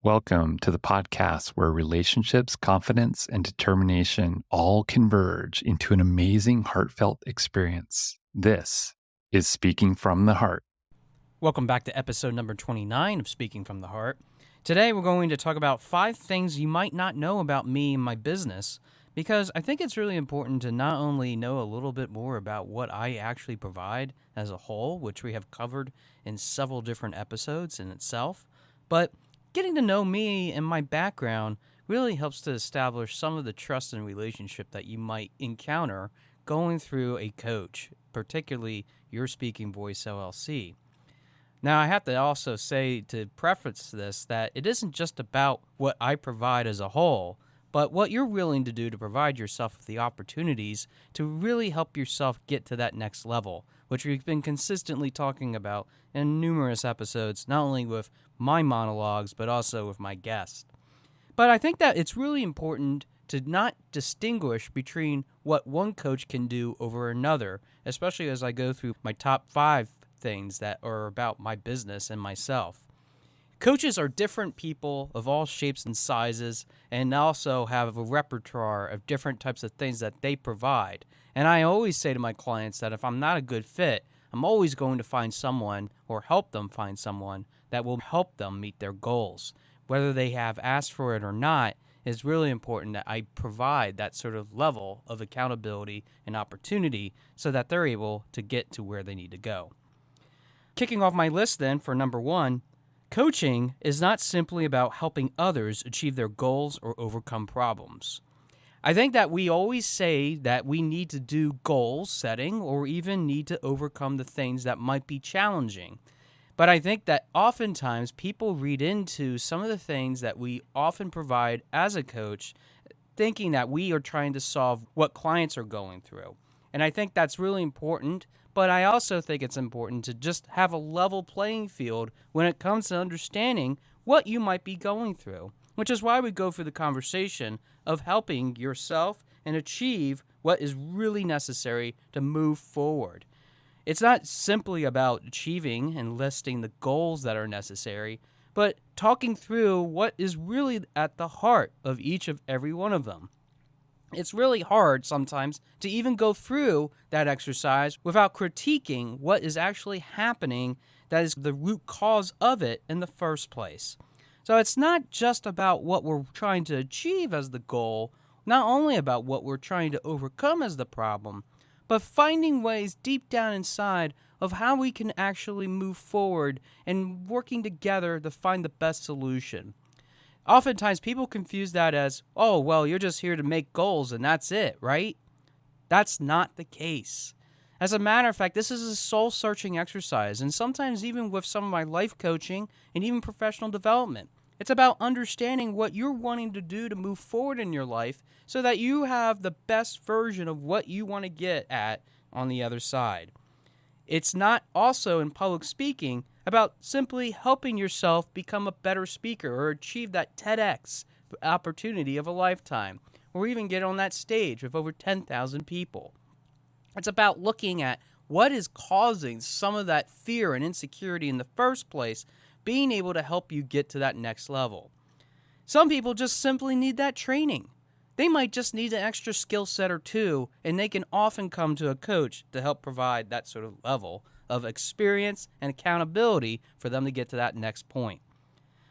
Welcome to the podcast where relationships, confidence, and determination all converge into an amazing, heartfelt experience. This is Speaking from the Heart. Welcome back to episode number 29 of Speaking from the Heart. Today we're going to talk about 5 things you might not know about me and my business, because I think it's really important to not only know a little bit more about what I actually provide as a whole, which we have covered in several different episodes in itself, but getting to know me and my background really helps to establish some of the trust and relationship that you might encounter going through a coach, particularly your Speaking Voice LLC. Now, I have to also say, to preface this, that it isn't just about what I provide as a whole, but what you're willing to do to provide yourself with the opportunities to really help yourself get to that next level, which we've been consistently talking about in numerous episodes, not only with my monologues, but also with my guests. But I think that it's really important to not distinguish between what one coach can do over another, especially as I go through my top 5 things that are about my business and myself. Coaches are different people of all shapes and sizes, and also have a repertoire of different types of things that they provide. And I always say to my clients that if I'm not a good fit, I'm always going to find someone or help them find someone that will help them meet their goals. Whether they have asked for it or not, it's really important that I provide that sort of level of accountability and opportunity so that they're able to get to where they need to go. Kicking off my list then for number 1, coaching is not simply about helping others achieve their goals or overcome problems. I think that we always say that we need to do goal setting or even need to overcome the things that might be challenging. But I think that oftentimes people read into some of the things that we often provide as a coach, thinking that we are trying to solve what clients are going through. And I think that's really important. But I also think it's important to just have a level playing field when it comes to understanding what you might be going through, which is why we go through the conversation of helping yourself and achieve what is really necessary to move forward. It's not simply about achieving and listing the goals that are necessary, but talking through what is really at the heart of each of every one of them. It's really hard sometimes to even go through that exercise without critiquing what is actually happening that is the root cause of it in the first place. So it's not just about what we're trying to achieve as the goal, not only about what we're trying to overcome as the problem, but finding ways deep down inside of how we can actually move forward and working together to find the best solution. Oftentimes, people confuse that as, oh, well, you're just here to make goals and that's it, right? That's not the case. As a matter of fact, this is a soul-searching exercise, and sometimes even with some of my life coaching and even professional development, it's about understanding what you're wanting to do to move forward in your life so that you have the best version of what you want to get at on the other side. It's not also in public speaking about simply helping yourself become a better speaker or achieve that TEDx opportunity of a lifetime, or even get on that stage with over 10,000 people. It's about looking at what is causing some of that fear and insecurity in the first place, being able to help you get to that next level. Some people just simply need that training. They might just need an extra skill set or two, and they can often come to a coach to help provide that sort of level of experience and accountability for them to get to that next point.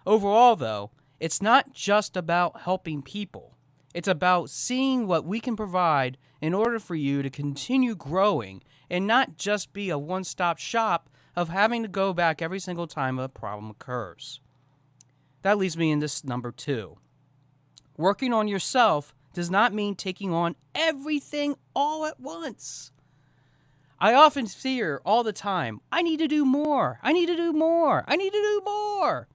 Overall, though, it's not just about helping people. It's about seeing what we can provide in order for you to continue growing and not just be a one-stop shop of having to go back every single time a problem occurs. That leads me into number 2. Working on yourself does not mean taking on everything all at once. I often hear all the time, I need to do more, I need to do more, I need to do more.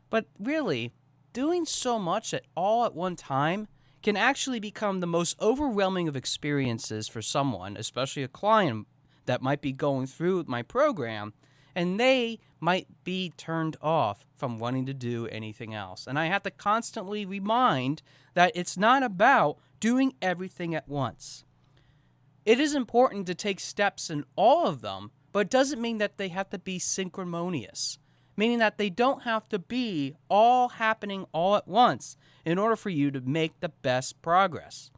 But really, doing so much all at one time can actually become the most overwhelming of experiences for someone, especially a client that might be going through my program, and they might be turned off from wanting to do anything else. And I have to constantly remind that it's not about doing everything at once. It is important to take steps in all of them, but it doesn't mean that they have to be synchronous. meaning that they don't have to be all happening all at once in order for you to make the best progress.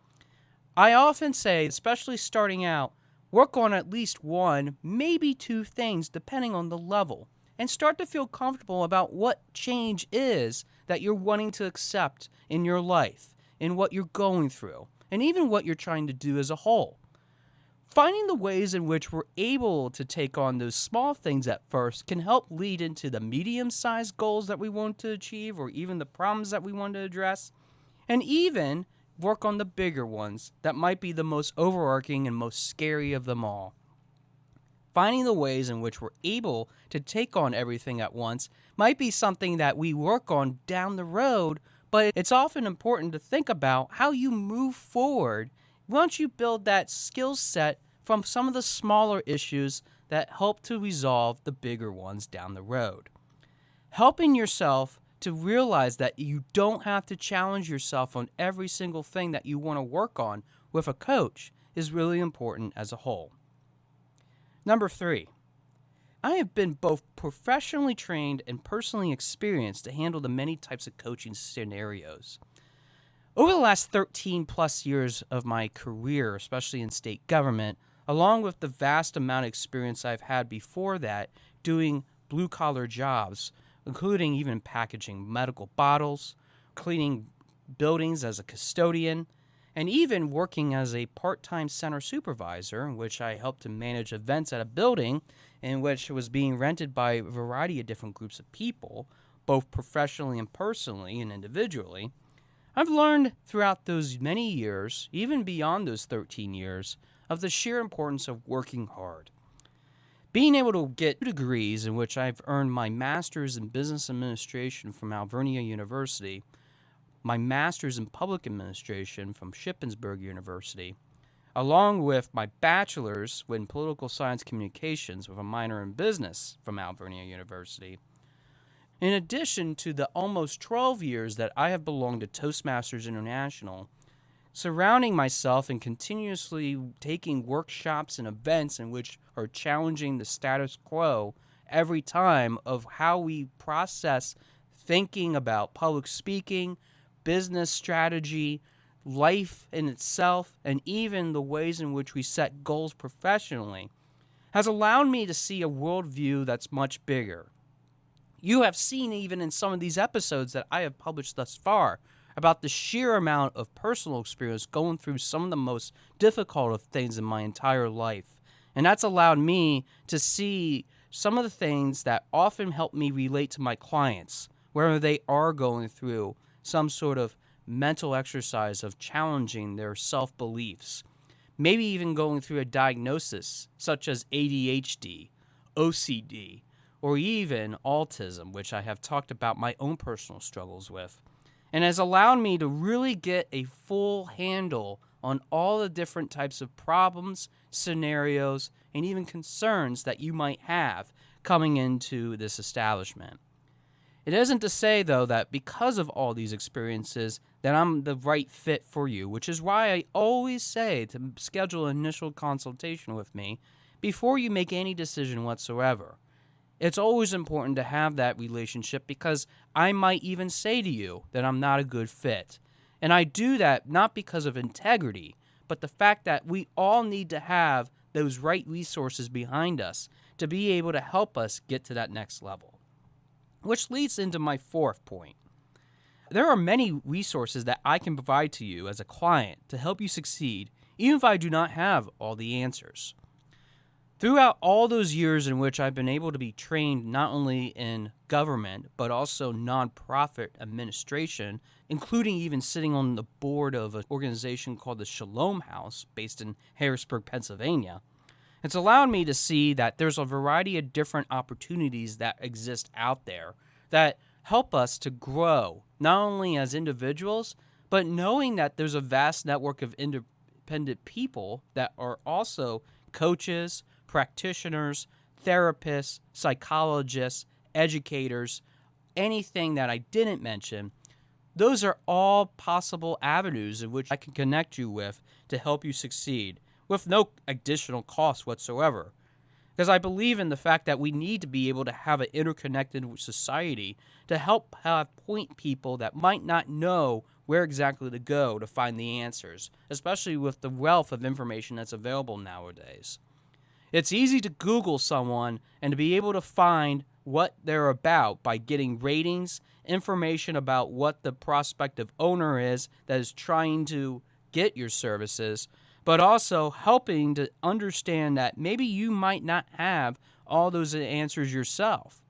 I often say, especially starting out, work on at least one, maybe two things depending on the level, and start to feel comfortable about what change is that you're wanting to accept in your life, in what you're going through, and even what you're trying to do as a whole. Finding the ways in which we're able to take on those small things at first can help lead into the medium-sized goals that we want to achieve, or even the problems that we want to address, and even work on the bigger ones that might be the most overarching and most scary of them all. Finding the ways in which we're able to take on everything at once might be something that we work on down the road, but it's often important to think about how you move forward once you build that skill set from some of the smaller issues that help to resolve the bigger ones down the road. Helping yourself to realize that you don't have to challenge yourself on every single thing that you want to work on with a coach is really important as a whole. Number 3, I have been both professionally trained and personally experienced to handle the many types of coaching scenarios. Over the last 13 plus years of my career, especially in state government, along with the vast amount of experience I've had before that doing blue-collar jobs, including even packaging medical bottles, cleaning buildings as a custodian, and even working as a part-time center supervisor, in which I helped to manage events at a building in which it was being rented by a variety of different groups of people, both professionally and personally and individually. I've learned throughout those many years, even beyond those 13 years, of the sheer importance of working hard. Being able to get 2 degrees in which I've earned my master's in business administration from Alvernia University, my master's in public administration from Shippensburg University, along with my bachelor's in political science communications with a minor in business from Alvernia University, in addition to the almost 12 years that I have belonged to Toastmasters International, surrounding myself and continuously taking workshops and events in which are challenging the status quo every time of how we process thinking about public speaking, business strategy, life in itself, and even the ways in which we set goals professionally, has allowed me to see a worldview that's much bigger. You have seen even in some of these episodes that I have published thus far about the sheer amount of personal experience going through some of the most difficult of things in my entire life. And that's allowed me to see some of the things that often help me relate to my clients, whether they are going through some sort of mental exercise of challenging their self-beliefs, maybe even going through a diagnosis such as ADHD, OCD, or even autism, which I have talked about my own personal struggles with, and has allowed me to really get a full handle on all the different types of problems, scenarios, and even concerns that you might have coming into this establishment. It isn't to say, though, that because of all these experiences that I'm the right fit for you, which is why I always say to schedule an initial consultation with me before you make any decision whatsoever. It's always important to have that relationship because I might even say to you that I'm not a good fit. And I do that not because of integrity, but the fact that we all need to have those right resources behind us to be able to help us get to that next level. Which leads into my 4th point. There are many resources that I can provide to you as a client to help you succeed, even if I do not have all the answers. Throughout all those years in which I've been able to be trained not only in government, but also nonprofit administration, including even sitting on the board of an organization called the Shalom House, based in Harrisburg, Pennsylvania, it's allowed me to see that there's a variety of different opportunities that exist out there that help us to grow, not only as individuals, but knowing that there's a vast network of independent people that are also coaches, practitioners, therapists, psychologists, educators, anything that I didn't mention. Those are all possible avenues in which I can connect you with to help you succeed with no additional cost whatsoever. Because I believe in the fact that we need to be able to have an interconnected society to help point people that might not know where exactly to go to find the answers, especially with the wealth of information that's available nowadays. It's easy to Google someone and to be able to find what they're about by getting ratings, information about what the prospective owner is that is trying to get your services, but also helping to understand that maybe you might not have all those answers yourself.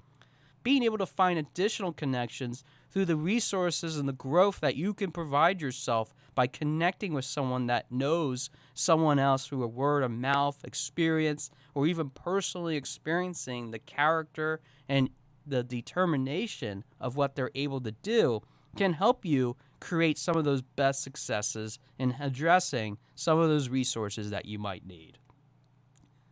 Being able to find additional connections through the resources and the growth that you can provide yourself by connecting with someone that knows someone else through a word of mouth experience, or even personally experiencing the character and the determination of what they're able to do, can help you create some of those best successes in addressing some of those resources that you might need.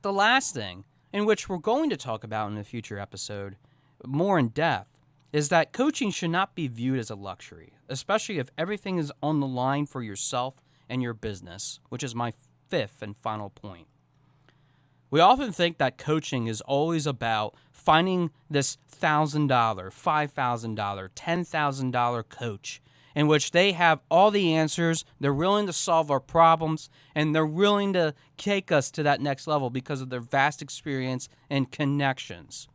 The last thing, in which we're going to talk about in a future episode more in depth, is that coaching should not be viewed as a luxury, especially if everything is on the line for yourself and your business, which is my fifth and final point. We often think that coaching is always about finding this $1,000, $5,000, $10,000 coach in which they have all the answers, they're willing to solve our problems, and they're willing to take us to that next level because of their vast experience and connections.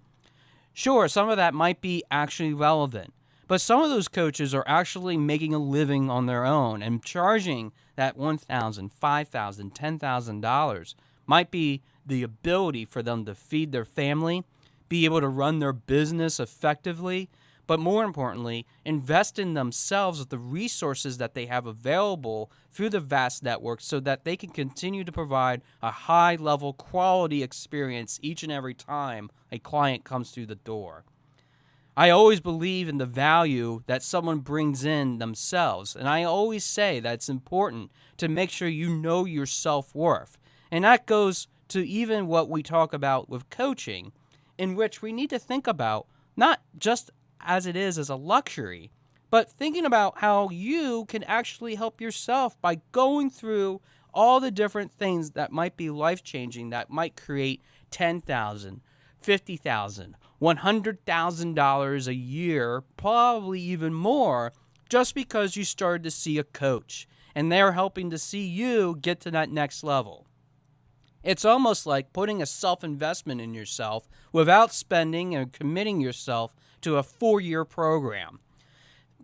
Sure, some of that might be actually relevant, but some of those coaches are actually making a living on their own and charging that $1,000, $5,000, $10,000 might be the ability for them to feed their family, be able to run their business effectively, but more importantly, invest in themselves with the resources that they have available through the vast network so that they can continue to provide a high-level quality experience each and every time a client comes through the door. I always believe in the value that someone brings in themselves, and I always say that it's important to make sure you know your self-worth. And that goes to even what we talk about with coaching, in which we need to think about not just as it is as a luxury, but thinking about how you can actually help yourself by going through all the different things that might be life-changing, that might create $10,000, $50,000, $100,000 a year, probably even more, just because you started to see a coach and they're helping to see you get to that next level. It's almost like putting a self-investment in yourself without spending and committing yourself to a 4-year program.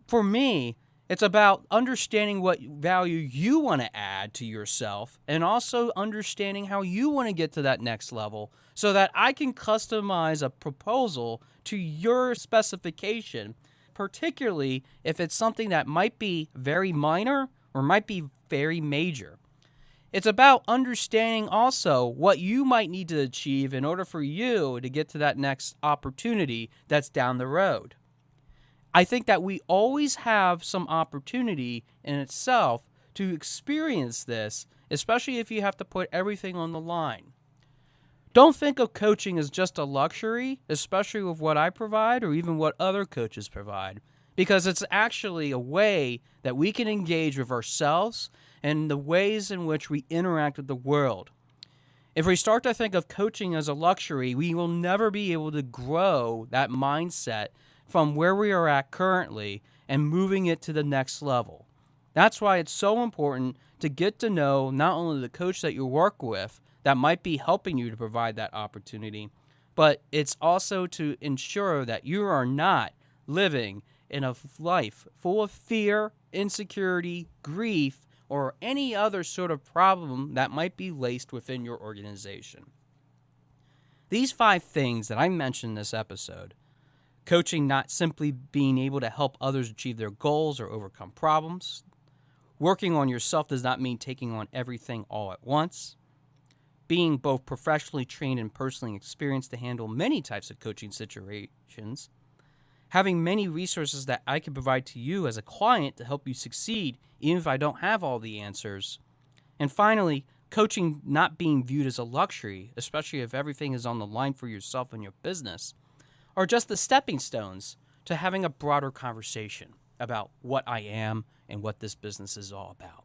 For me, it's about understanding what value you want to add to yourself and also understanding how you want to get to that next level so that I can customize a proposal to your specification, particularly if it's something that might be very minor or might be very major. It's about understanding also what you might need to achieve in order for you to get to that next opportunity that's down the road. I think that we always have some opportunity in itself to experience this, especially if you have to put everything on the line. Don't think of coaching as just a luxury, especially with what I provide or even what other coaches provide, because it's actually a way that we can engage with ourselves and the ways in which we interact with the world. If we start to think of coaching as a luxury, we will never be able to grow that mindset from where we are at currently and moving it to the next level. That's why it's so important to get to know not only the coach that you work with that might be helping you to provide that opportunity, but it's also to ensure that you are not living in a life full of fear, insecurity, grief, or any other sort of problem that might be laced within your organization. These 5 things that I mentioned in this episode, coaching not simply being able to help others achieve their goals or overcome problems, working on yourself does not mean taking on everything all at once, being both professionally trained and personally experienced to handle many types of coaching situations, having many resources that I can provide to you as a client to help you succeed, even if I don't have all the answers. And finally, coaching not being viewed as a luxury, especially if everything is on the line for yourself and your business, are just the stepping stones to having a broader conversation about what I am and what this business is all about.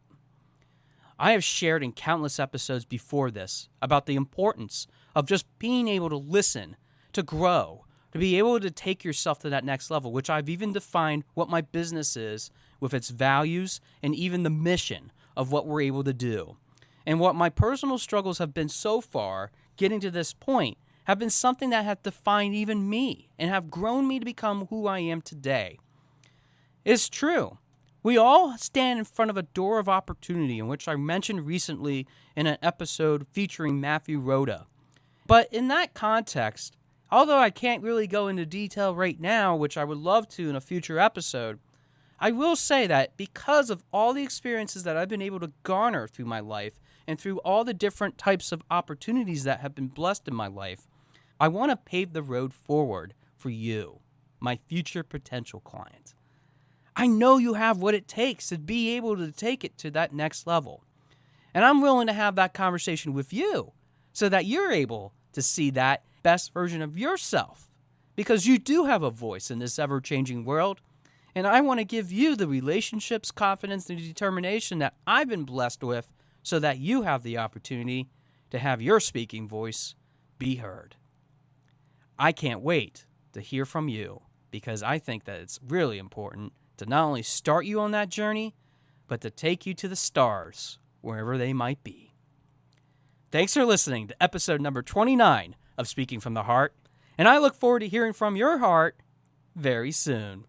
I have shared in countless episodes before this about the importance of just being able to listen, to grow, to be able to take yourself to that next level, which I've even defined what my business is with its values and even the mission of what we're able to do. And what my personal struggles have been so far, getting to this point, have been something that have defined even me and have grown me to become who I am today. It's true. We all stand in front of a door of opportunity, in which I mentioned recently in an episode featuring Matthew Rhoda. But in that context, although I can't really go into detail right now, which I would love to in a future episode, I will say that because of all the experiences that I've been able to garner through my life and through all the different types of opportunities that have been blessed in my life, I want to pave the road forward for you, my future potential client. I know you have what it takes to be able to take it to that next level. And I'm willing to have that conversation with you so that you're able to see that best version of yourself, because you do have a voice in this ever-changing world. And I want to give you the relationships, confidence, and determination that I've been blessed with so that you have the opportunity to have your speaking voice be heard. I can't wait to hear from you, because I think that it's really important to not only start you on that journey, but to take you to the stars, wherever they might be. Thanks for listening to episode number 29 of Speaking from the Heart, and I look forward to hearing from your heart very soon.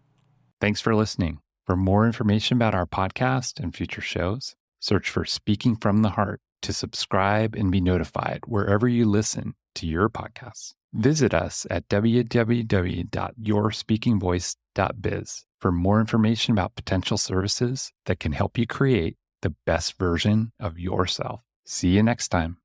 Thanks for listening. For more information about our podcast and future shows, search for Speaking from the Heart to subscribe and be notified wherever you listen to your podcasts. Visit us at www.yourspeakingvoice.biz for more information about potential services that can help you create the best version of yourself. See you next time.